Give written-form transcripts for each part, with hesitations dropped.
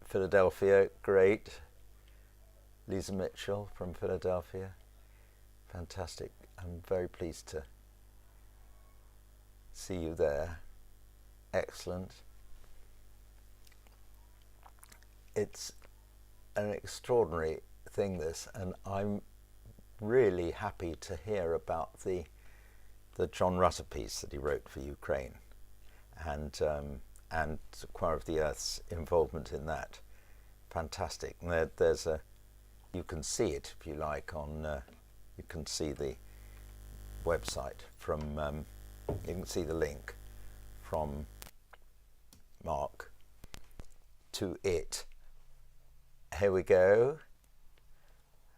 Philadelphia, great. Lisa Mitchell from Philadelphia, fantastic. I'm very pleased to see you there. Excellent. It's an extraordinary thing, this, and I'm really happy to hear about the John Rutter piece that he wrote for Ukraine, and Choir of the Earth's involvement in that. Fantastic. And there's a, you can see it if you like on, you can see the website from, you can see the link from Mark to it. Here we go.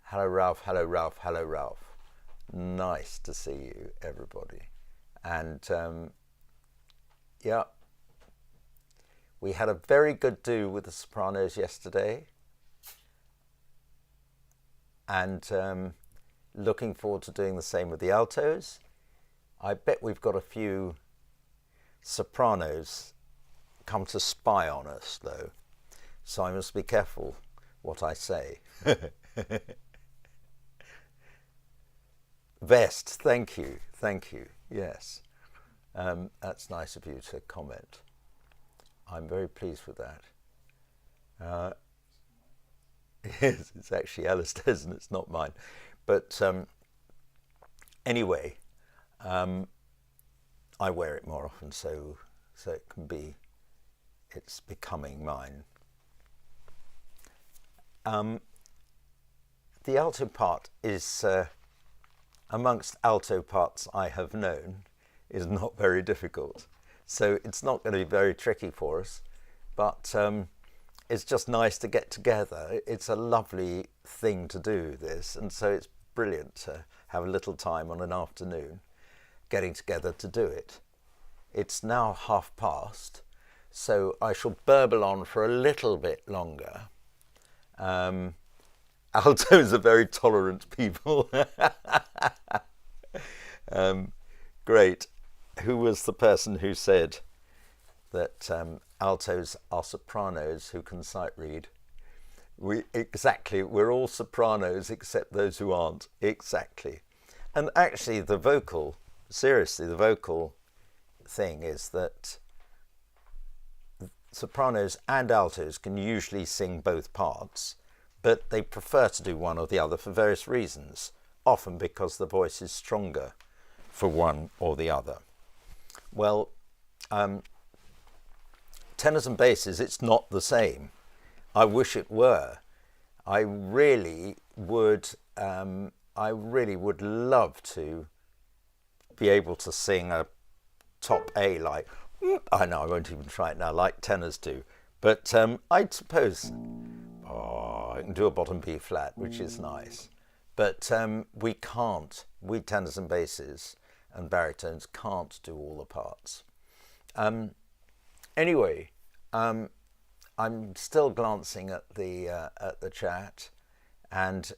Hello Ralph, hello Ralph, hello Ralph. Nice to see you, everybody. And yeah, we had a very good do with the sopranos yesterday, and looking forward to doing the same with the altos. I bet we've got a few sopranos come to spy on us though, so I must be careful what I say. Vest, thank you, yes. That's nice of you to comment. I'm very pleased with that. Yes, it's actually Alistair's and it's not mine. But anyway, I wear it more often, so it can be, it's becoming mine. The alto part is, amongst alto parts I have known, is not very difficult. So it's not going to be very tricky for us, but it's just nice to get together. It's a lovely thing to do, this, and so it's brilliant to have a little time on an afternoon getting together to do it. It's now past, so I shall burble on for a little bit longer. Altos are very tolerant people. Great. Who was the person who said that altos are sopranos who can sight read? Exactly, we're all sopranos except those who aren't. Exactly. And actually the vocal, seriously, the vocal thing is that sopranos and altos can usually sing both parts, but they prefer to do one or the other for various reasons, often because the voice is stronger for one or the other. Well, tenors and basses, it's not the same. I wish it were. I really would love to be able to sing a top A like, I know I won't even try it now, like tenors do. But I'd suppose, I can do a bottom B flat, which is nice. But we can't, we tenors and basses and baritones can't do all the parts. Anyway, I'm still glancing at the chat, and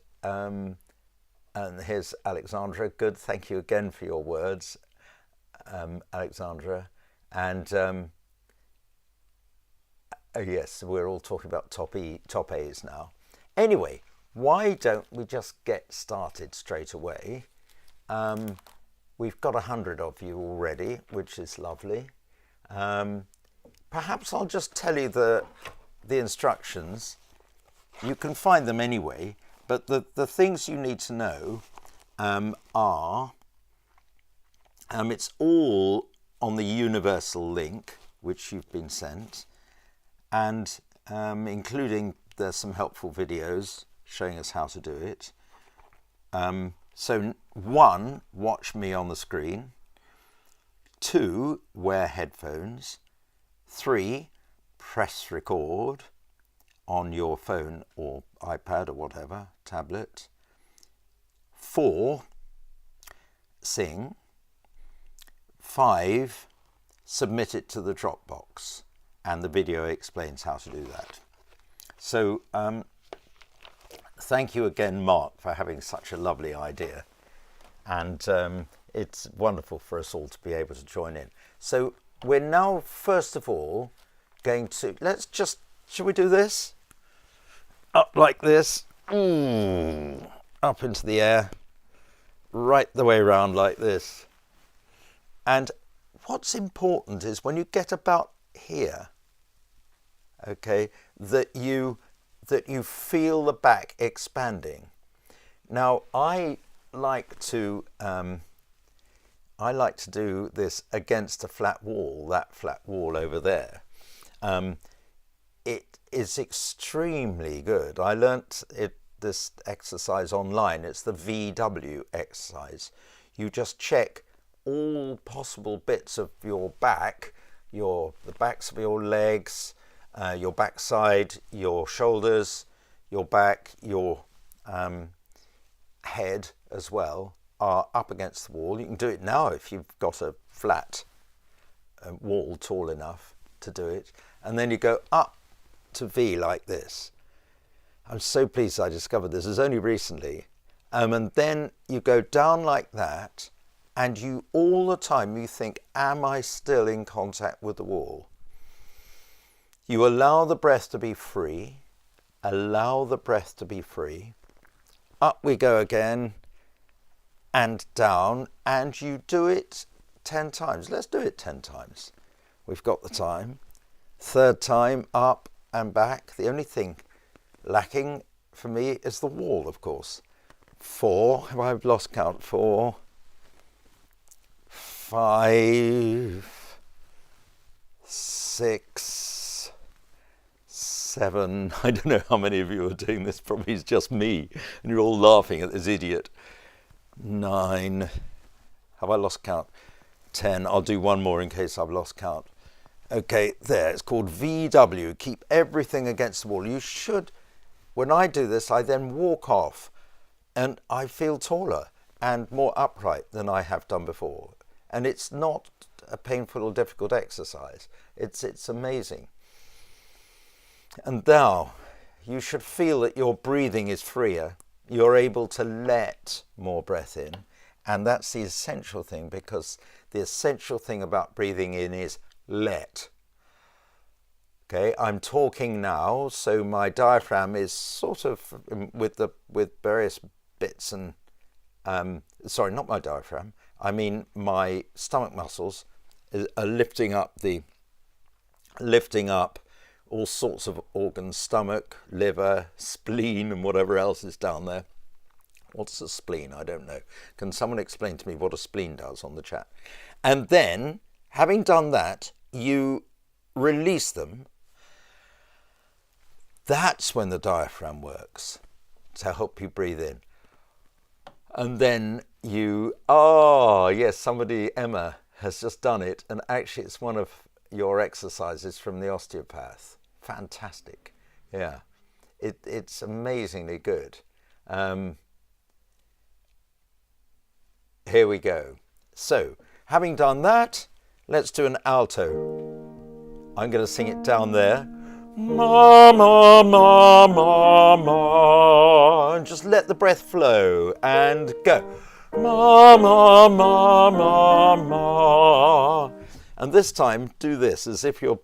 here's Alexandra. Good, thank you again for your words, Alexandra. And oh yes, we're all talking about top A's now. Anyway, why don't we just get started straight away? We've got 100 of you already, which is lovely. Perhaps I'll just tell you the instructions. You can find them anyway, but the things you need to know are, it's all on the universal link, which you've been sent, and including there's some helpful videos showing us how to do it. So 1, watch me on the screen. 2, wear headphones. 3, press record on your phone or iPad or whatever, tablet. 4, sing. 5, submit it to the Dropbox, and the video explains how to do that. So thank you again, Mark, for having such a lovely idea, and it's wonderful for us all to be able to join in. So we're now, first of all, going to, should we do this? Up like this, up into the air, right the way around like this. And what's important is when you get about here, okay, that you feel the back expanding. Now, I like to do this against a flat wall, that flat wall over there. It is extremely good. I learnt this exercise online. It's the VW exercise. You just check all possible bits of your back, the backs of your legs, your backside, your shoulders, your back, your head as well, are up against the wall. You can do it now if you've got a flat wall tall enough to do it. And then you go up to V like this. I'm so pleased I discovered this. It's only recently. And then you go down like that, and you all the time you think, am I still in contact with the wall? You allow the breath to be free. Allow the breath to be free. Up we go again, and down, and you do it 10 times. Let's do it 10 times. We've got the time. Third time, up and back. The only thing lacking for me is the wall, of course. 4, I've lost count. 4, 5, 6, 7. I don't know how many of you are doing this. Probably it's just me, and you're all laughing at this idiot. 9. Have I lost count? 10. I'll do one more in case I've lost count. Okay, there. It's called VW. Keep everything against the wall. You should. When I do this, I then walk off, and I feel taller and more upright than I have done before. And it's not a painful or difficult exercise. It's amazing. And now, you should feel that your breathing is freer. You're able to let more breath in. And that's the essential thing, because the essential thing about breathing in is let. Okay, I'm talking now, so my diaphragm is sort of with various bits and sorry, not my diaphragm. I mean my stomach muscles are lifting up all sorts of organs: stomach, liver, spleen, and whatever else is down there. What's a spleen? I don't know. Can someone explain to me what a spleen does on the chat? And then, having done that, you release them. That's when the diaphragm works to help you breathe in. And then yes, somebody, Emma, has just done it. And actually, it's one of your exercises from the osteopath. Fantastic. Yeah, it's amazingly good. Here we go. So, having done that, let's do an alto. I'm going to sing it down there. Ma, ma, ma, ma, ma. And just let the breath flow and go. Ma, ma, ma, ma, ma. And this time, do this as if you're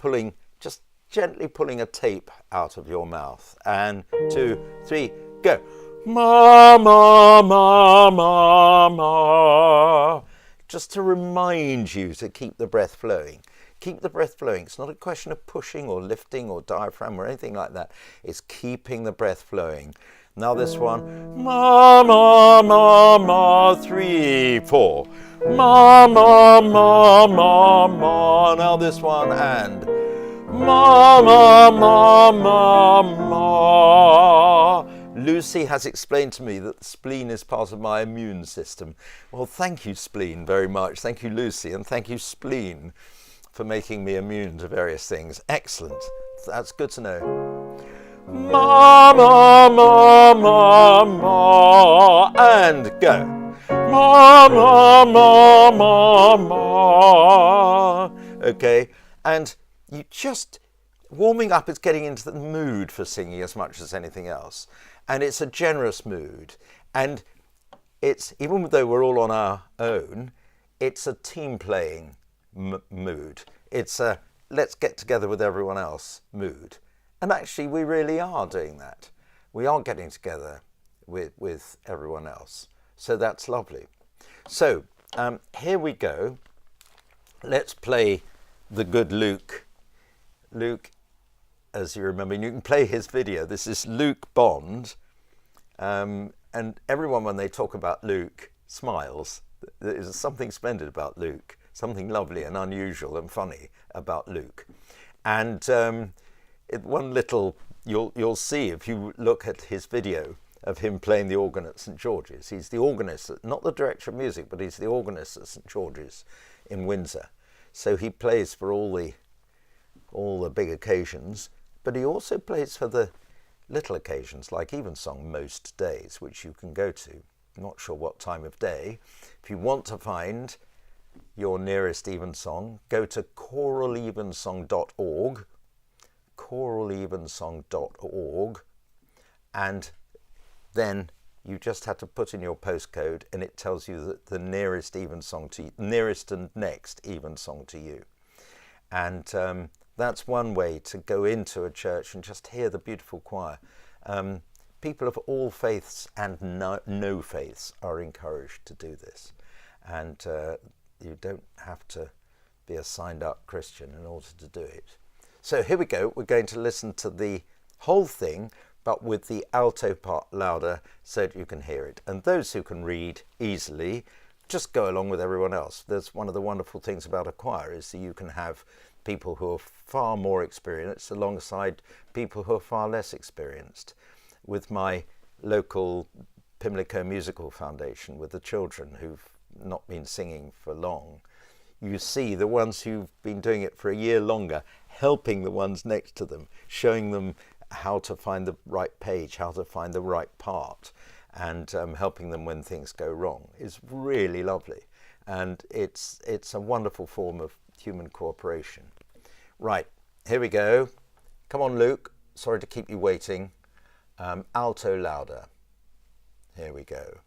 just gently pulling a tape out of your mouth. And 2, 3, go. Ma, ma, ma, ma, ma. Just to remind you to keep the breath flowing. Keep the breath flowing. It's not a question of pushing or lifting or diaphragm or anything like that. It's keeping the breath flowing. Now this one. Ma, ma, ma, ma. 3, 4. Ma, ma, ma, ma, ma. Now this one. And ma, ma, ma, ma, ma. Lucy has explained to me that the spleen is part of my immune system. Well, thank you, spleen, very much. Thank you, Lucy, and thank you, spleen, for making me immune to various things. Excellent. That's good to know. Ma, ma, ma, ma, ma. And go. Ma, ma, ma, ma, ma. Okay, and you just... Warming up is getting into the mood for singing as much as anything else. And it's a generous mood. And it's, even though we're all on our own, it's a team playing mood. It's a let's get together with everyone else mood. And actually we really are doing that. We are getting together with everyone else. So that's lovely. So here we go. Let's play the good Luke. Luke, as you remember, you can play his video. This is Luke Bond. And everyone, when they talk about Luke, smiles. There's something splendid about Luke, something lovely and unusual and funny about Luke. And one little, you'll see if you look at his video of him playing the organ at St George's. He's the organist, not the director of music, but he's the organist at St George's in Windsor. So he plays for all the big occasions, but he also plays for the little occasions like Evensong most days, which you can go to. I'm not sure what time of day. If you want to find your nearest Evensong, go to choralevensong.org, choralevensong.org, and then you just have to put in your postcode and it tells you that the nearest Evensong to nearest and next Evensong to you. And that's one way to go into a church and just hear the beautiful choir. People of all faiths and no faiths are encouraged to do this. And you don't have to be a signed up Christian in order to do it. So here we go. We're going to listen to the whole thing, but with the alto part louder so that you can hear it. And those who can read easily, just go along with everyone else. That's one of the wonderful things about a choir, is that you can have people who are far more experienced alongside people who are far less experienced. With my local Pimlico Musical Foundation, with the children who've not been singing for long, you see the ones who've been doing it for a year longer, helping the ones next to them, showing them how to find the right page, how to find the right part, and helping them when things go wrong is really lovely. And it's a wonderful form of human cooperation. Right, here we go. Come on, Luke. Sorry to keep you waiting. Alto louder. Here we go.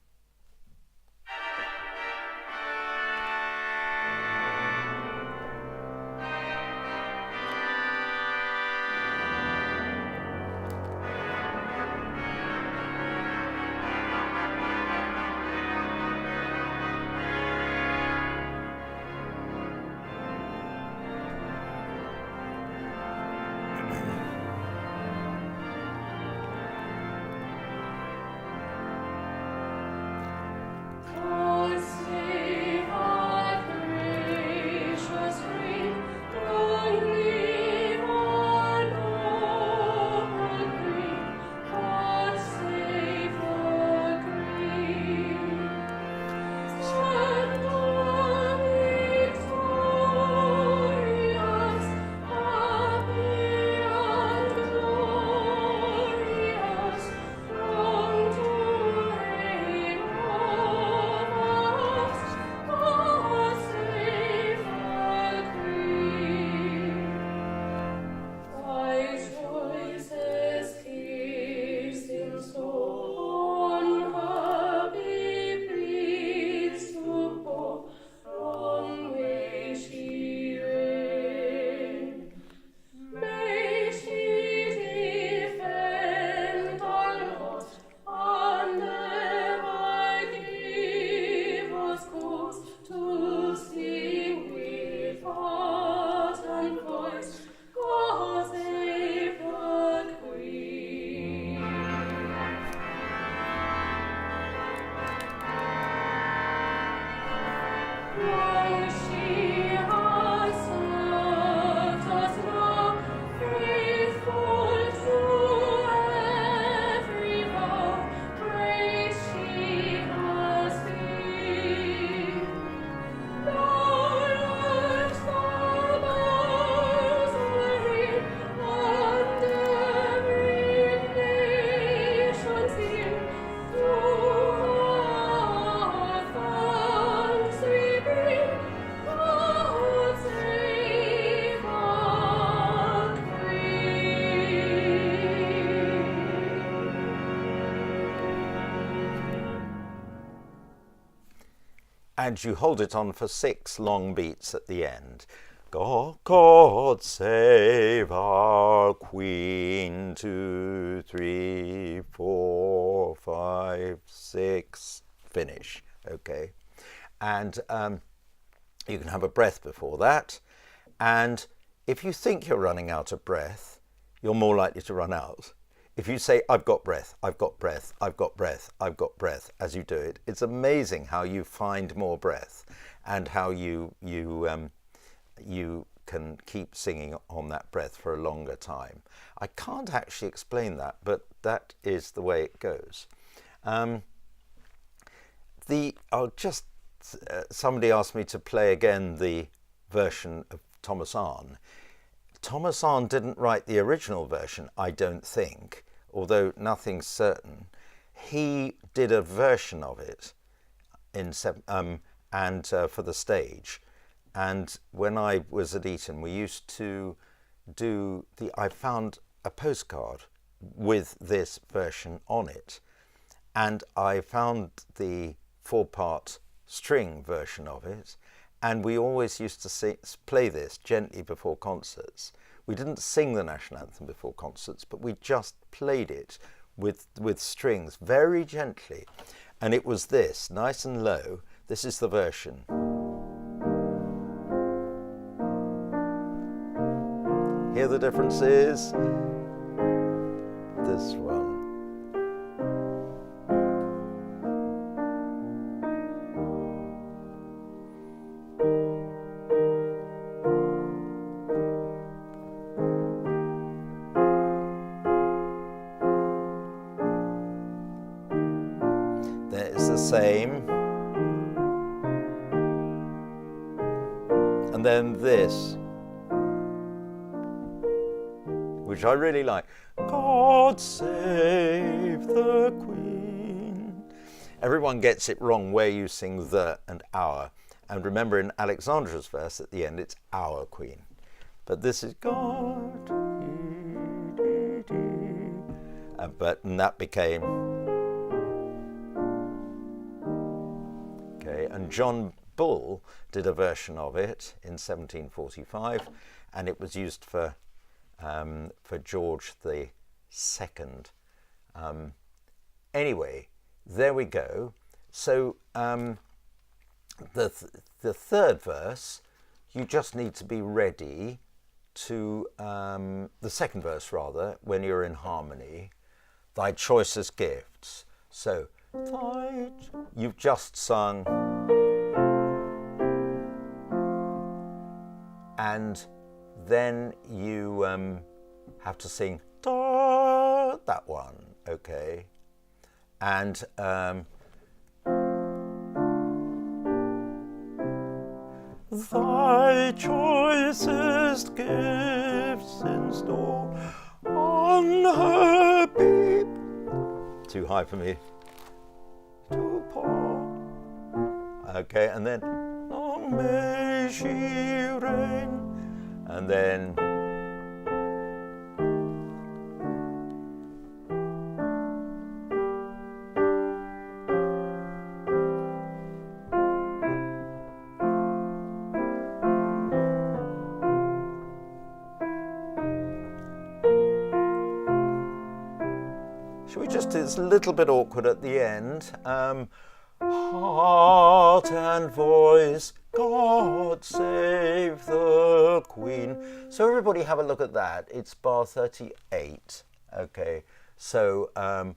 And you hold it on for 6 long beats at the end. God save our Queen, 2, 3, 4, 5, 6, finish, okay? And you can have a breath before that. And if you think you're running out of breath, you're more likely to run out. If you say, I've got breath, I've got breath, I've got breath, I've got breath, as you do it, it's amazing how you find more breath and how you can keep singing on that breath for a longer time. I can't actually explain that, but that is the way it goes. Somebody asked me to play again the version of Thomas Arne. Thomas Arne didn't write the original version, I don't think, although nothing's certain. He did a version of it for the stage. And when I was at Eton, we used to I found a postcard with this version on it. And I found the 4-part string version of it. And we always used to play this gently before concerts. We didn't sing the national anthem before concerts, but we just played it with strings very gently. And it was this, nice and low. This is the version. Hear the differences? This one. It's the same. And then this, which I really like. God save the Queen. Everyone gets it wrong where you sing the and our. And remember, in Alexandra's verse at the end, it's our Queen. But this is God. And that became. Okay, and John Bull did a version of it in 1745, and it was used for George the Second. Anyway, there we go. So the third verse, you just need to be ready to the second verse rather, when you're in harmony. Thy choicest gifts. So you've just sung, and then you have to sing that one, okay? And thy choicest gifts in store on her beam. Too high for me. To pour. Okay, and then long may she reign. And then shall we just do this a little bit awkward at the end? Heart and voice, God save the Queen. So everybody have a look at that. It's bar 38. Okay, so heart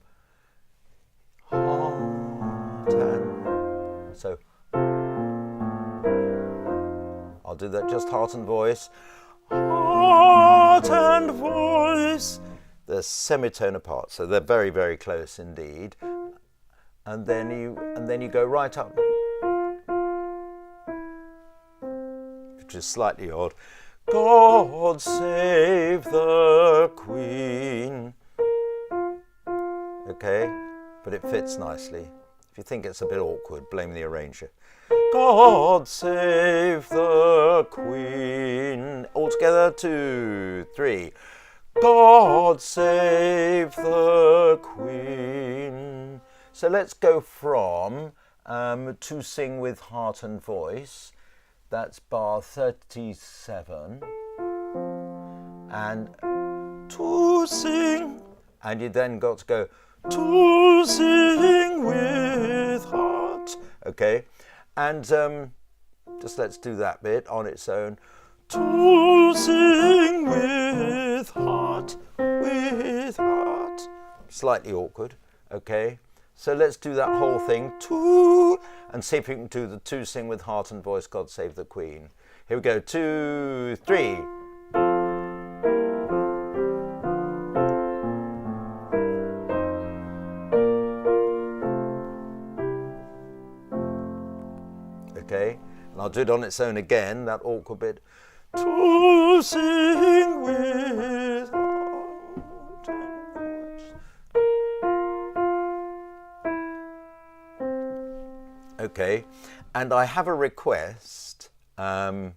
and, so I'll do that, just heart and voice. Heart and voice. They're semitone apart, so they're very, very close indeed. And then you go right up, which is slightly odd. God save the Queen. Okay, but it fits nicely. If you think it's a bit awkward, blame the arranger. God save the Queen. All together, 2, 3. God save the Queen. So let's go from to sing with heart and voice. that's bar 37. And to sing. And you then got to go to sing with heart. Okay? And just let's do that bit on its own. To sing with heart, with heart. Slightly awkward, okay? So let's do that whole thing, to, and see if you can do the to sing with heart and voice, God Save the Queen. Here we go, 2, 3. Okay, and I'll do it on its own again, that awkward bit. To sing with heart and voice. Okay, and I have a request. Yeah,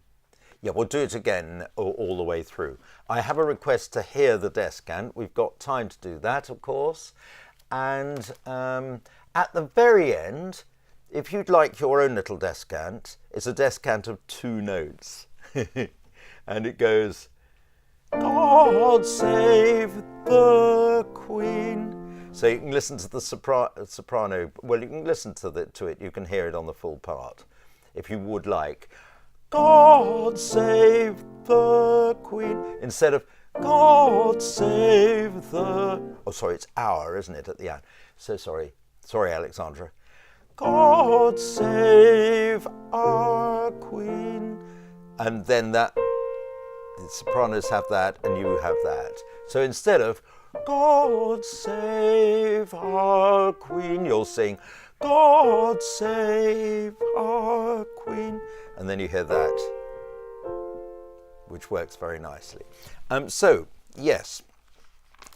we'll do it again all the way through. I have a request to hear the descant. We've got time to do that, of course. And at the very end, if you'd like your own little descant, it's a descant of 2 notes. And it goes, God save the Queen. So you can listen to the soprano. Well, you can listen to it. You can hear it on the full part, if you would like. God save the Queen. Instead of God save the... Oh, sorry, it's our, isn't it, at the end? So sorry. Sorry, Alexandra. God save our Queen. And then that... The sopranos have that and you have that. So instead of God save our Queen, you'll sing God save our Queen. And then you hear that, which works very nicely. So, yes,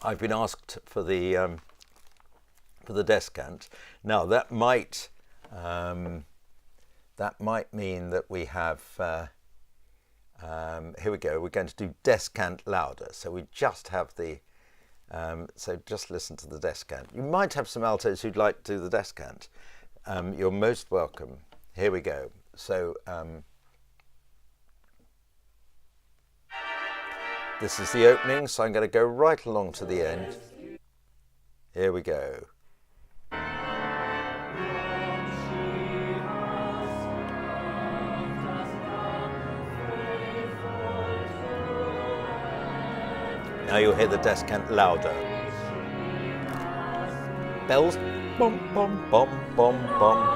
I've been asked for the descant. Now that might mean that we have... here we go, we're going to do descant louder. So we just have the, so just listen to the descant. You might have some altos who'd like to do the descant. You're most welcome. Here we go. So this is the opening, so I'm going to go right along to the end. Here we go. Now you'll hear the descant louder. Bells, bum, bum, bum, bum, bum.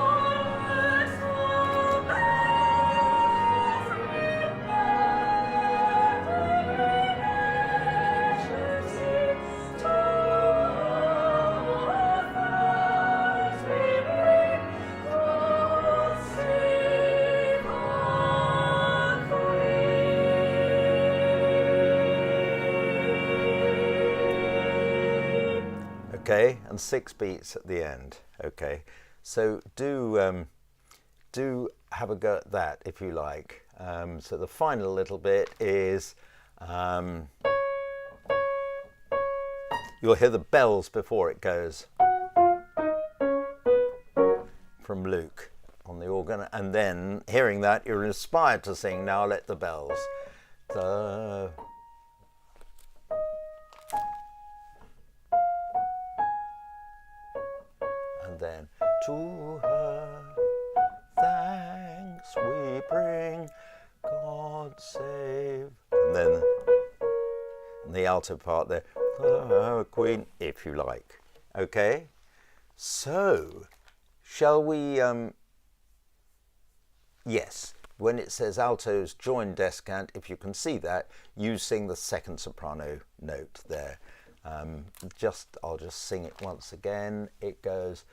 Okay, and 6 beats at the end. Okay, so do have a go at that if you like. So the final little bit is you'll hear the bells before it goes from Luke on the organ, and then hearing that you're inspired to sing Now Let the Bells. And then to her thanks we bring, God save, and then the alto part there, Queen, if you like. Okay, so shall we? Yes, when it says altos join descant, if you can see that, you sing the second soprano note there. I'll just sing it once again. It goes,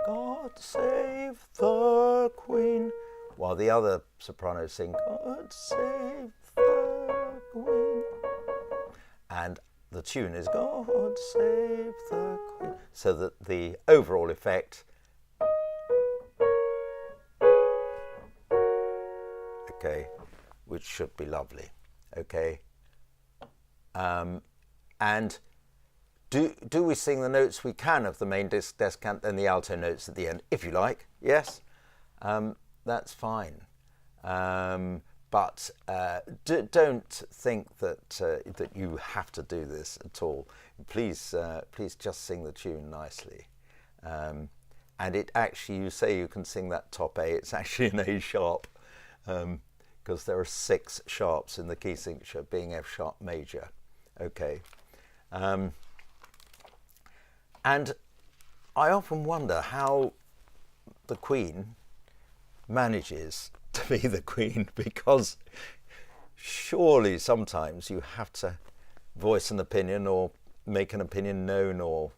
God save the Queen, while the other sopranos sing, God save the Queen. And the tune is, God save the Queen. So that the overall effect, okay, which should be lovely, okay. And do we sing the notes we can of the main descant and the alto notes at the end, if you like? Yes, that's fine. But don't think that that you have to do this at all. Please just sing the tune nicely. And it actually, you say you can sing that top A, it's actually an A sharp, because there are 6 sharps in the key signature, being F sharp major. Okay. And I often wonder how the Queen manages to be the Queen, because surely sometimes you have to voice an opinion or make an opinion known or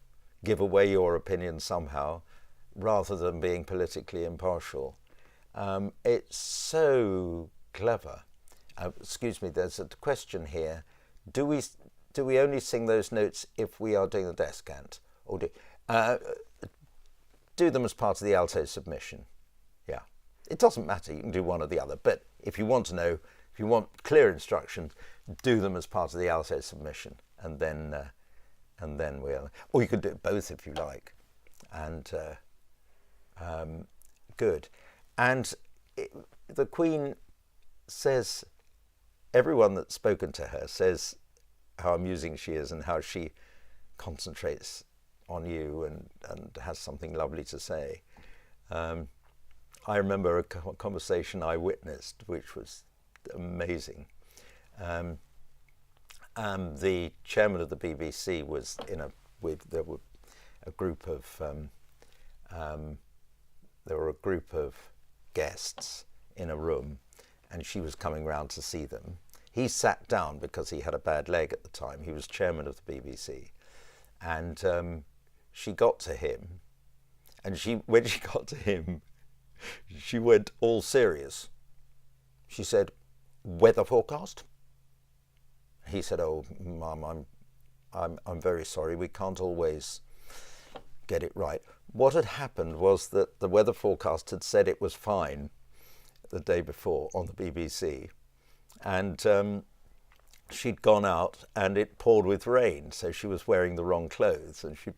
give away your opinion somehow, rather than being politically impartial. It's so clever. Excuse me, there's a question here. Do we only sing those notes if we are doing the descant, or do them as part of the alto submission? Yeah, it doesn't matter. You can do one or the other, but if you want to know, if you want clear instructions, do them as part of the alto submission, and then we'll. Or you could do both if you like, and. Good. And the Queen says, everyone that's spoken to her says how amusing she is and how she concentrates on you and has something lovely to say. I remember a conversation I witnessed, which was amazing. The chairman of the BBC was there were a group of guests in a room, and she was coming round to see them. He sat down because he had a bad leg at the time. He was chairman of the BBC, and she got to him, and when she got to him, she went all serious. She said, "Weather forecast?" He said, "Oh, Mum, I'm very sorry. We can't always get it right." What had happened was that the weather forecast had said it was fine the day before on the BBC, and she'd gone out and it poured with rain, so she was wearing the wrong clothes, and it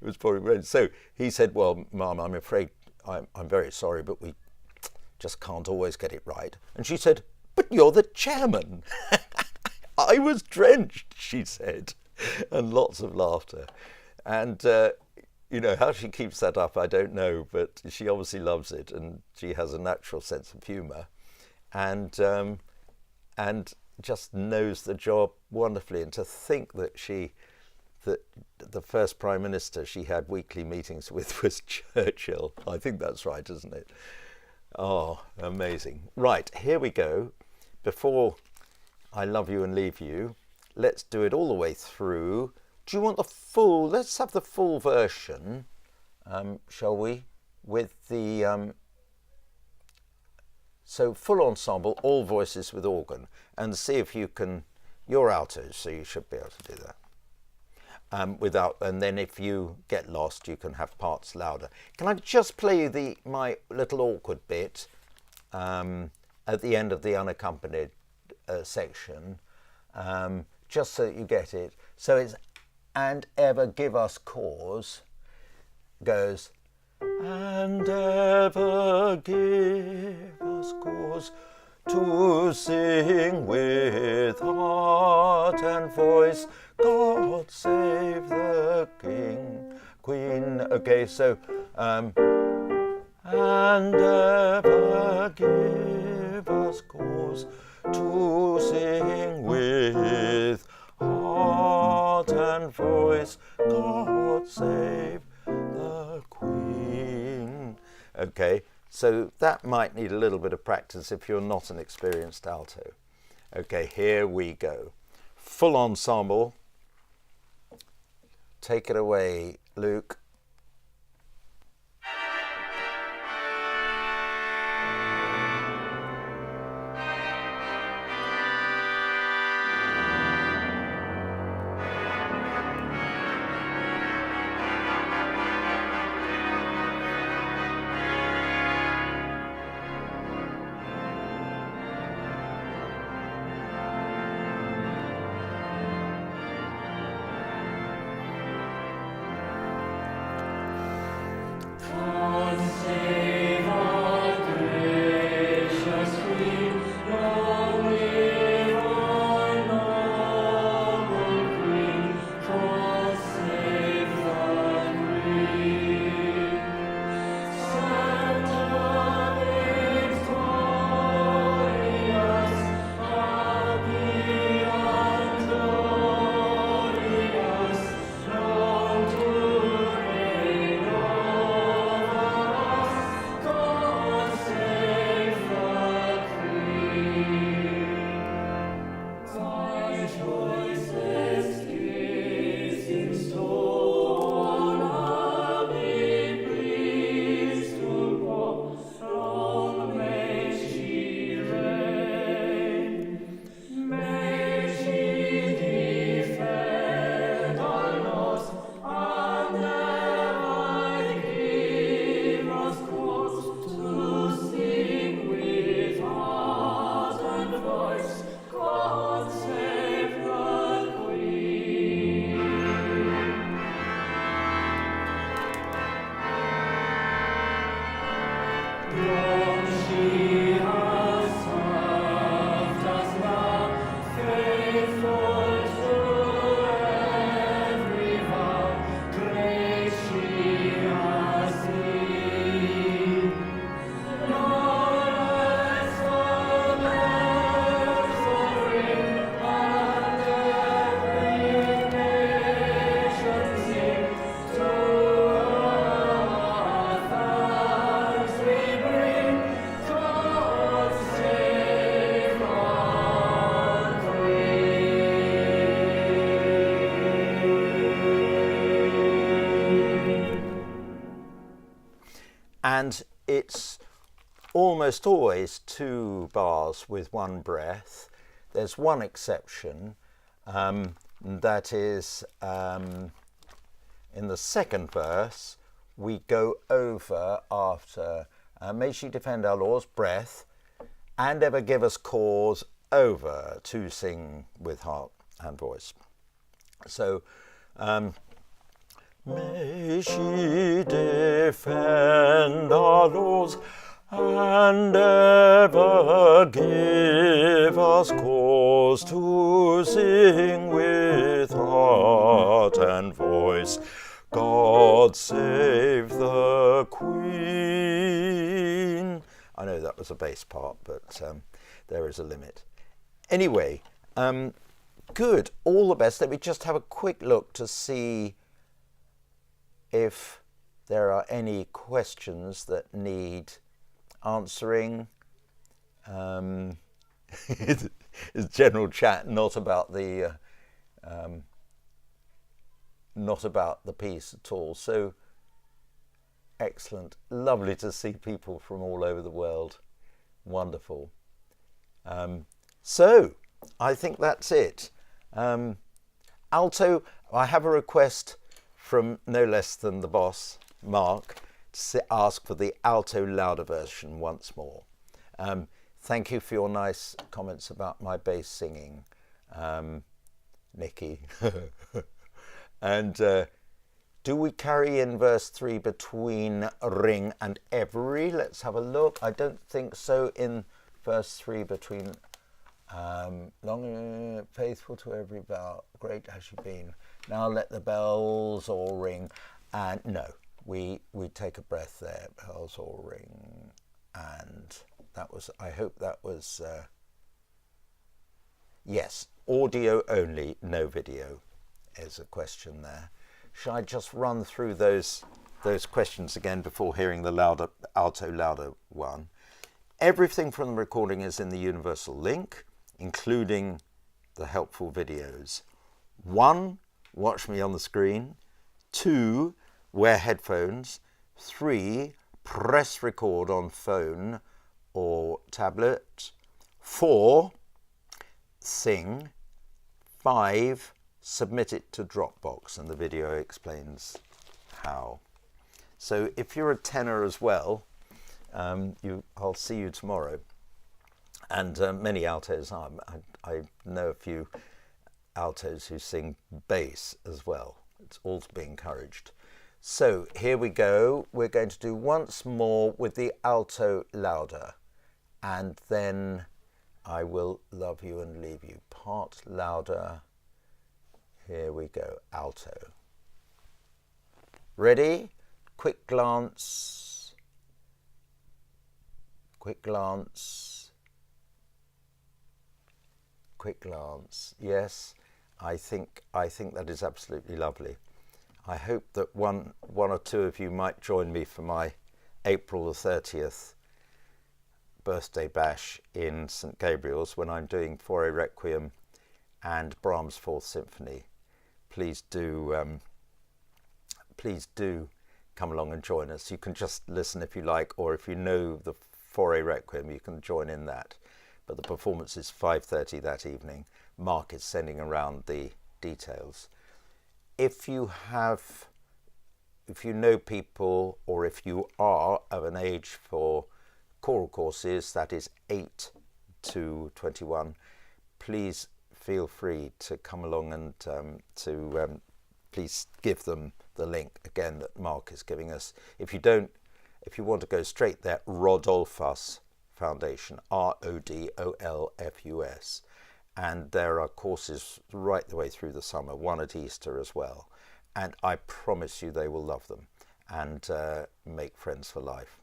was pouring rain. So he said, "Well, Mum, I'm afraid I'm very sorry, but we just can't always get it right." And she said, "But you're the chairman." "I was drenched," she said, and lots of laughter. And how she keeps that up, I don't know, but she obviously loves it, and she has a natural sense of humour, and just knows the job wonderfully. And to think that the first Prime Minister she had weekly meetings with was Churchill. I think that's right, isn't it? Oh, amazing. Right, here we go. Before I love you and leave you, let's do it all the way through. Do you want the full? Let's have the full version, shall we? With the so full ensemble, all voices with organ, and see if you can. You're altos, so you should be able to do that. And then if you get lost, you can have parts louder. Can I just play you my little awkward bit at the end of the unaccompanied section, just so that you get it. So it's "and ever give us cause," goes, "and ever give us cause to sing with heart and voice, God save the King, Queen." Okay, so "and ever give us cause to sing with heart and voice, God save the Queen." Okay, so that might need a little bit of practice if you're not an experienced alto. Okay, here we go. Full ensemble. Take it away, Luke. and it's almost always 2 bars with 1 breath. There's one exception, that is in the second verse, we go over after may she defend our laws, breath, and ever give us cause over to sing with heart and voice. So, may she defend our laws and ever give us cause to sing with heart and voice. God save the Queen. I know that was a bass part, but there is a limit. Anyway, good. All the best. Let me just have a quick look to see if there are any questions that need answering. It's general chat, not about the piece at all. So excellent, lovely to see people from all over the world. Wonderful. So I think that's it. Alto, I have a request from no less than the boss, Mark, to ask for the alto louder version once more. Thank you for your nice comments about my bass singing, Nikki. And do we carry in verse 3 between ring and every? Let's have a look. I don't think so in verse 3 between long faithful to every vow, great has she been. Now let the bells all ring. And no, we take a breath there. Bells all ring. And that was, I hope that was, yes, audio only, no video is a question there. Shall I just run through those questions again before hearing the alto louder one? Everything from the recording is in the universal link, including the helpful videos. 1, watch me on the screen. 2, wear headphones. 3, press record on phone or tablet. 4, sing. 5, submit it to Dropbox, and the video explains how. So if you're a tenor as well, I'll see you tomorrow. And many altos are. I know a few altos who sing bass as well. It's all to be encouraged. So here we go. We're going to do once more with the alto louder, and then I will love you and leave you. Part louder. Here we go, alto. Ready? Quick glance. Quick glance. Quick glance. Yes, I think that is absolutely lovely. I hope that one or two of you might join me for my April the 30th birthday bash in St Gabriel's when I'm doing Fauré Requiem and Brahms' Fourth Symphony. Please do come along and join us. You can just listen if you like, or if you know the Fauré Requiem, you can join in that. But the performance is 5:30 that evening. Mark is sending around the details. If you know people, or if you are of an age for choral courses, that is 8 to 21, please feel free to come along and please give them the link again that Mark is giving us. If you want to go straight there, Rodolphus Foundation, RODOLFUS, and there are courses right the way through the summer, one at Easter as well, and I promise you they will love them and make friends for life.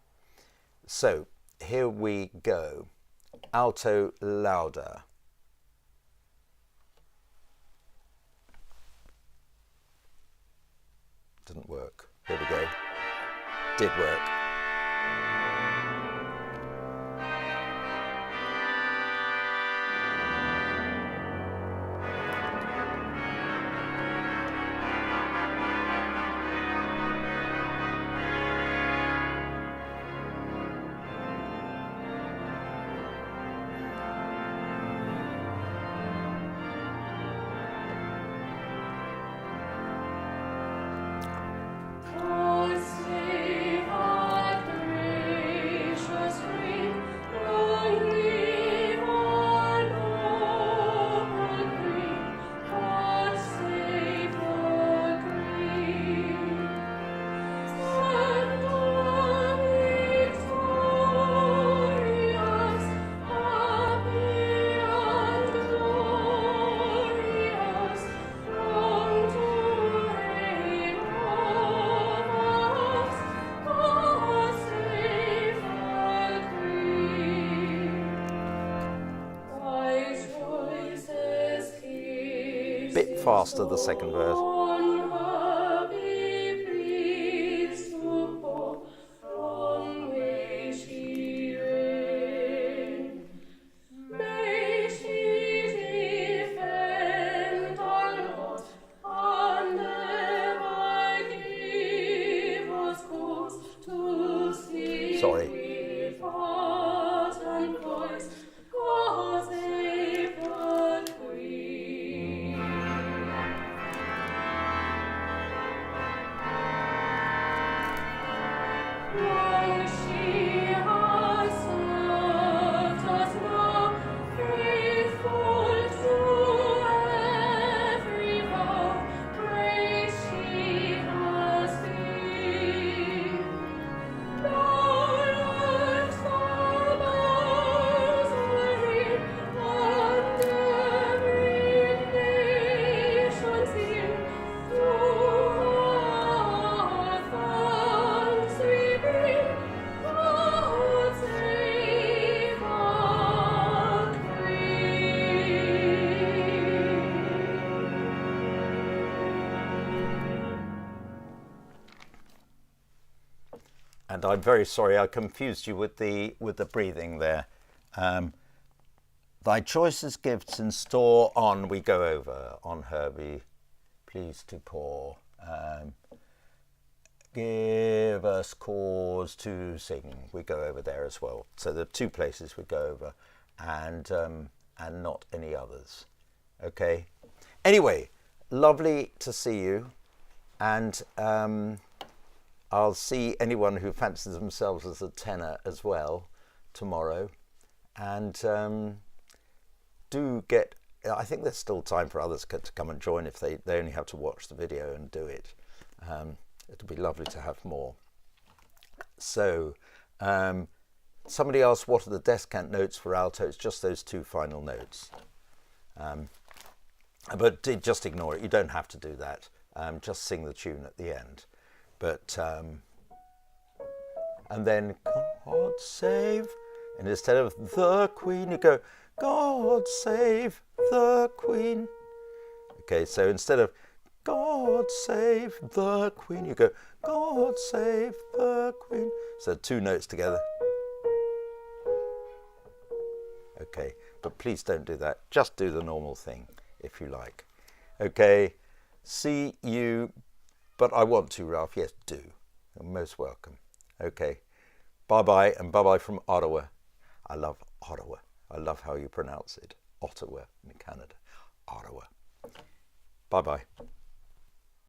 So here we go, alto louder. Didn't work. Here we go. Did work. faster, the second verse. Sorry. And I'm very sorry I confused you with the breathing there. Thy choicest gifts in store on we go over, on her be pleased to pour. Give us cause to sing, we go over there as well. So the two places we go over, and not any others. Okay. Anyway, lovely to see you, and I'll see anyone who fancies themselves as a tenor as well tomorrow. And do get, I think there's still time for others to come and join if they only have to watch the video and do it. It'll be lovely to have more. So somebody asked what are the descant notes for alto. It's just those two final notes. But just ignore it. You don't have to do that. Just sing the tune at the end. But and then God save, and instead of the Queen you go God save the Queen. Okay, so instead of God save the Queen you go God save the Queen. So two notes together. Okay, but please don't do that. Just do the normal thing if you like. Okay, see you. But I want to, Ralph. Yes, do. You're most welcome. Okay. Bye-bye, and bye-bye from Ottawa. I love Ottawa. I love how you pronounce it. Ottawa in Canada. Ottawa. Bye-bye.